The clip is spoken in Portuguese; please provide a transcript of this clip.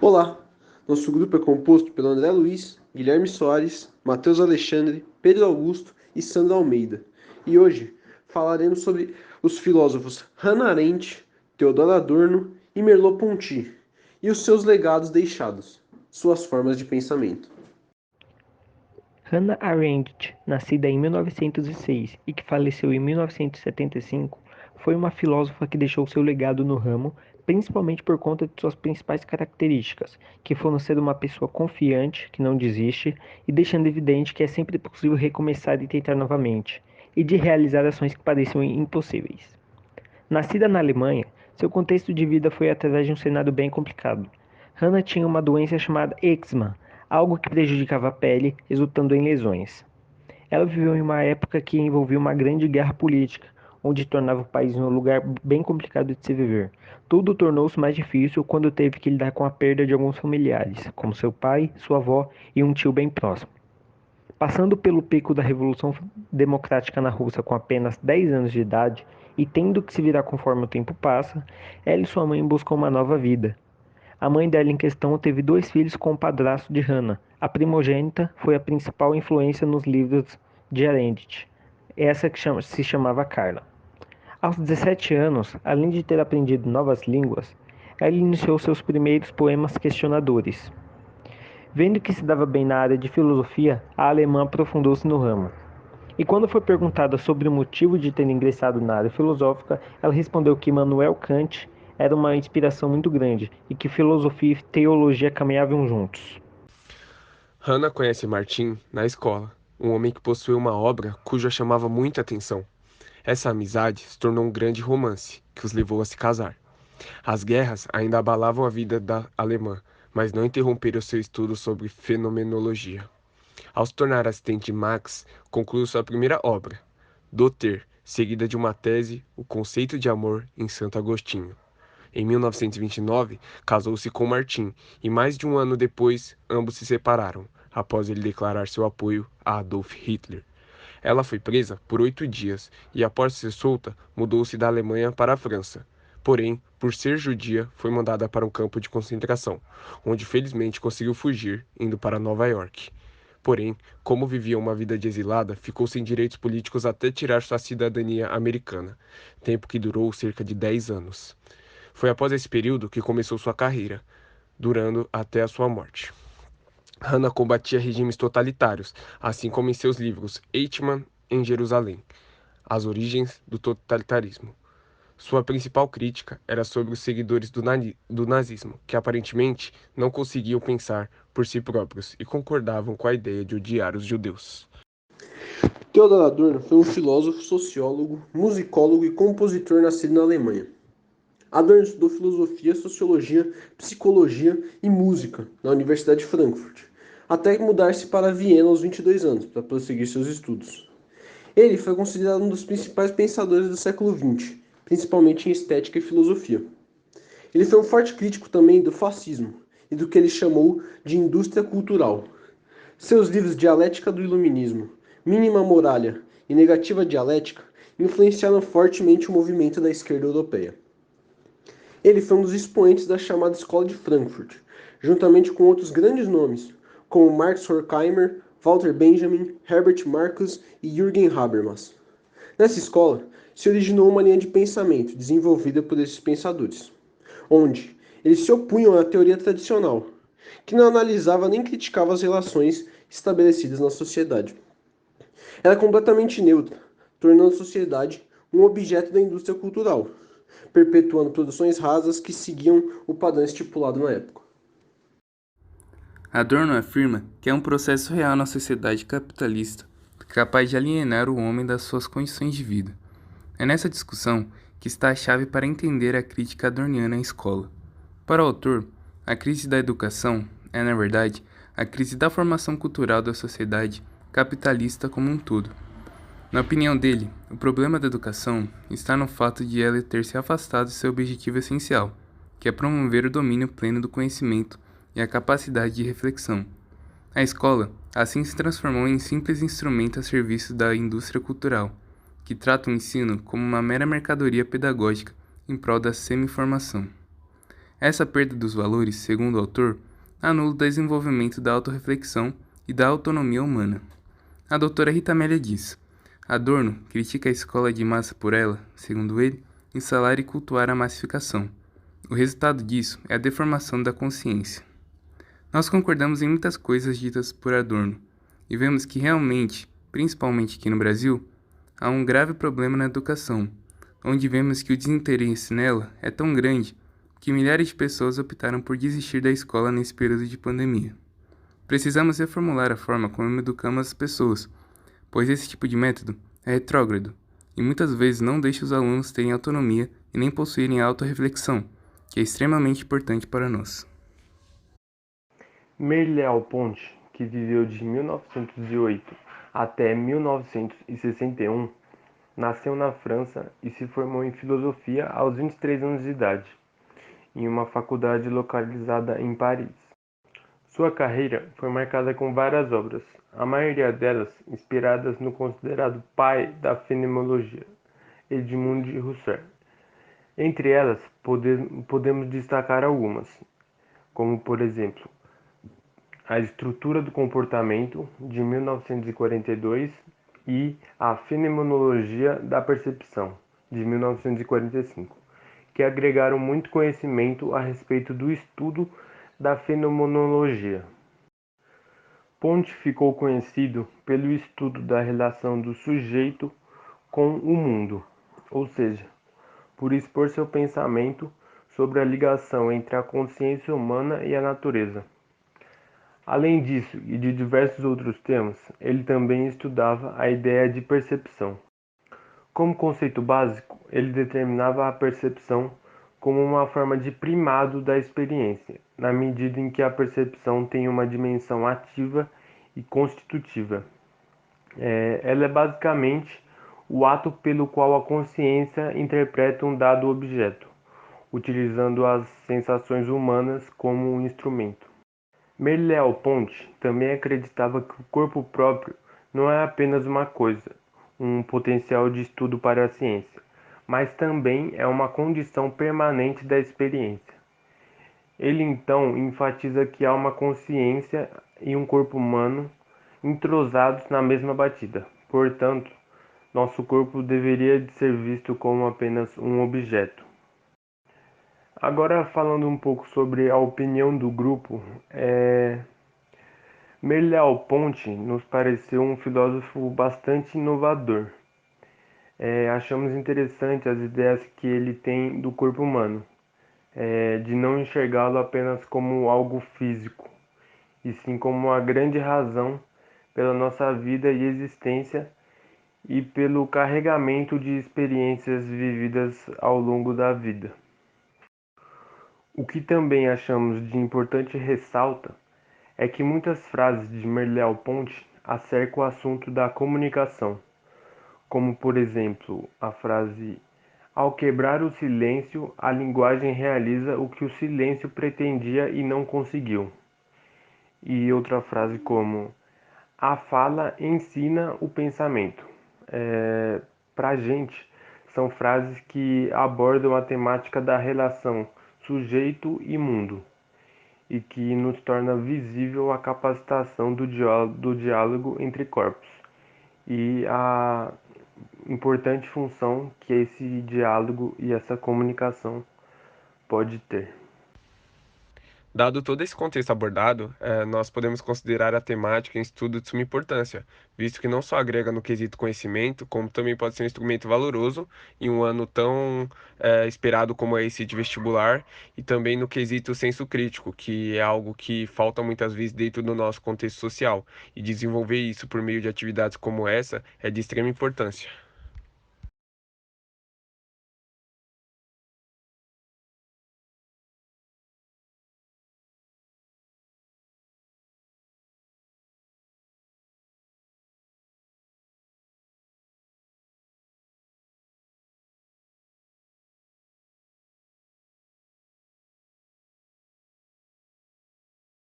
Olá! Nosso grupo é composto pelo André Luiz, Guilherme Soares, Matheus Alexandre, Pedro Augusto e Sandro Almeida. E hoje falaremos sobre os filósofos Hannah Arendt, Theodor Adorno e Merleau-Ponty e os seus legados deixados, suas formas de pensamento. Hannah Arendt, nascida em 1906 e que faleceu em 1975, foi uma filósofa que deixou seu legado no ramo, principalmente por conta de suas principais características, que foram ser uma pessoa confiante, que não desiste, e deixando evidente que é sempre possível recomeçar e tentar novamente, e de realizar ações que pareciam impossíveis. Nascida na Alemanha, seu contexto de vida foi através de um cenário bem complicado. Hannah tinha uma doença chamada eczema, algo que prejudicava a pele, resultando em lesões. Ela viveu em uma época que envolvia uma grande guerra política, onde tornava o país um lugar bem complicado de se viver. Tudo tornou-se mais difícil quando teve que lidar com a perda de alguns familiares, como seu pai, sua avó e um tio bem próximo. Passando pelo pico da Revolução Democrática na Rússia com apenas 10 anos de idade e tendo que se virar conforme o tempo passa, ela e sua mãe buscam uma nova vida. A mãe dela em questão teve 2 filhos com o padrasto de Hannah. A primogênita foi a principal influência nos livros de Arendt, essa que se chamava Carla. Aos 17 anos, além de ter aprendido novas línguas, ela iniciou seus primeiros poemas questionadores. Vendo que se dava bem na área de filosofia, a alemã aprofundou-se no ramo. E quando foi perguntada sobre o motivo de ter ingressado na área filosófica, ela respondeu que Immanuel Kant era uma inspiração muito grande e que filosofia e teologia caminhavam juntos. Hannah conhece Martin na escola, um homem que possuía uma obra cuja chamava muita atenção. Essa amizade se tornou um grande romance, que os levou a se casar. As guerras ainda abalavam a vida da alemã, mas não interromperam seu estudo sobre fenomenologia. Ao se tornar assistente de Marx, concluiu sua primeira obra, Do Ter, seguida de uma tese, O Conceito de Amor em Santo Agostinho. Em 1929, casou-se com Martin e mais de um ano depois, ambos se separaram, após ele declarar seu apoio a Adolf Hitler. Ela foi presa por 8 dias e, após ser solta, mudou-se da Alemanha para a França. Porém, por ser judia, foi mandada para um campo de concentração, onde felizmente conseguiu fugir, indo para Nova York. Porém, como vivia uma vida de exilada, ficou sem direitos políticos até tirar sua cidadania americana, tempo que durou cerca de 10 anos. Foi após esse período que começou sua carreira, durando até a sua morte. Hannah combatia regimes totalitários, assim como em seus livros Eichmann em Jerusalém, As Origens do Totalitarismo. Sua principal crítica era sobre os seguidores do nazismo, que aparentemente não conseguiam pensar por si próprios e concordavam com a ideia de odiar os judeus. Theodor Adorno foi um filósofo, sociólogo, musicólogo e compositor nascido na Alemanha. Adorno estudou filosofia, sociologia, psicologia e música na Universidade de Frankfurt, até mudar-se para Viena aos 22 anos para prosseguir seus estudos. Ele foi considerado um dos principais pensadores do século XX, principalmente em estética e filosofia. Ele foi um forte crítico também do fascismo e do que ele chamou de indústria cultural. Seus livros Dialética do Iluminismo, Mínima Moralia e Negativa Dialética influenciaram fortemente o movimento da esquerda europeia. Ele foi um dos expoentes da chamada Escola de Frankfurt, juntamente com outros grandes nomes, como Max Horkheimer, Walter Benjamin, Herbert Marcuse e Jürgen Habermas. Nessa escola, se originou uma linha de pensamento desenvolvida por esses pensadores, onde eles se opunham à teoria tradicional, que não analisava nem criticava as relações estabelecidas na sociedade. Era completamente neutra, tornando a sociedade um objeto da indústria cultural, perpetuando produções rasas que seguiam o padrão estipulado na época. Adorno afirma que é um processo real na sociedade capitalista capaz de alienar o homem das suas condições de vida. É nessa discussão que está a chave para entender a crítica adorniana à escola. Para o autor, a crise da educação é, na verdade, a crise da formação cultural da sociedade capitalista como um todo. Na opinião dele, o problema da educação está no fato de ela ter se afastado de seu objetivo essencial, que é promover o domínio pleno do conhecimento e a capacidade de reflexão. A escola, assim, se transformou em simples instrumento a serviço da indústria cultural, que trata o ensino como uma mera mercadoria pedagógica em prol da semi-formação. Essa perda dos valores, segundo o autor, anula o desenvolvimento da autorreflexão e da autonomia humana. A doutora Rita Amélia diz: Adorno critica a escola de massa por ela, segundo ele, instalar e cultuar a massificação. O resultado disso é a deformação da consciência. Nós concordamos em muitas coisas ditas por Adorno e vemos que realmente, principalmente aqui no Brasil, há um grave problema na educação, onde vemos que o desinteresse nela é tão grande que milhares de pessoas optaram por desistir da escola nesse período de pandemia. Precisamos reformular a forma como educamos as pessoas, pois esse tipo de método é retrógrado e muitas vezes não deixa os alunos terem autonomia e nem possuírem a autorreflexão, que é extremamente importante para nós. Merleau-Ponty, que viveu de 1908 até 1961, nasceu na França e se formou em filosofia aos 23 anos de idade, em uma faculdade localizada em Paris. Sua carreira foi marcada com várias obras, a maioria delas inspiradas no considerado pai da fenomenologia, Edmund Husserl. Entre elas, podemos destacar algumas, como por exemplo, A Estrutura do Comportamento, de 1942, e A Fenomenologia da Percepção, de 1945, que agregaram muito conhecimento a respeito do estudo da fenomenologia. Ponty ficou conhecido pelo estudo da relação do sujeito com o mundo, ou seja, por expor seu pensamento sobre a ligação entre a consciência humana e a natureza. Além disso e de diversos outros temas, ele também estudava a ideia de percepção. Como conceito básico, ele determinava a percepção como uma forma de primado da experiência, na medida em que a percepção tem uma dimensão ativa e constitutiva. Ela é basicamente o ato pelo qual a consciência interpreta um dado objeto, utilizando as sensações humanas como um instrumento. Merleau-Ponty também acreditava que o corpo próprio não é apenas uma coisa, um potencial de estudo para a ciência, mas também é uma condição permanente da experiência. Ele então enfatiza que há uma consciência e um corpo humano entrosados na mesma batida. Portanto, nosso corpo deveria de ser visto como apenas um objeto. Agora, falando um pouco sobre a opinião do grupo, Merleau-Ponty nos pareceu um filósofo bastante inovador. Achamos interessante as ideias que ele tem do corpo humano, de não enxergá-lo apenas como algo físico, e sim como uma grande razão pela nossa vida e existência e pelo carregamento de experiências vividas ao longo da vida. O que também achamos de importante ressalta é que muitas frases de Merleau-Ponty acercam o assunto da comunicação, como por exemplo a frase "Ao quebrar o silêncio, a linguagem realiza o que o silêncio pretendia e não conseguiu", e outra frase como "A fala ensina o pensamento". Para a gente, são frases que abordam a temática da relação sujeito e mundo, e que nos torna visível a capacitação do diálogo entre corpos e a importante função que esse diálogo e essa comunicação pode ter. Dado todo esse contexto abordado, nós podemos considerar a temática em estudo de suma importância, visto que não só agrega no quesito conhecimento, como também pode ser um instrumento valoroso em um ano tão esperado como é esse de vestibular, e também no quesito senso crítico, que é algo que falta muitas vezes dentro do nosso contexto social, e desenvolver isso por meio de atividades como essa é de extrema importância.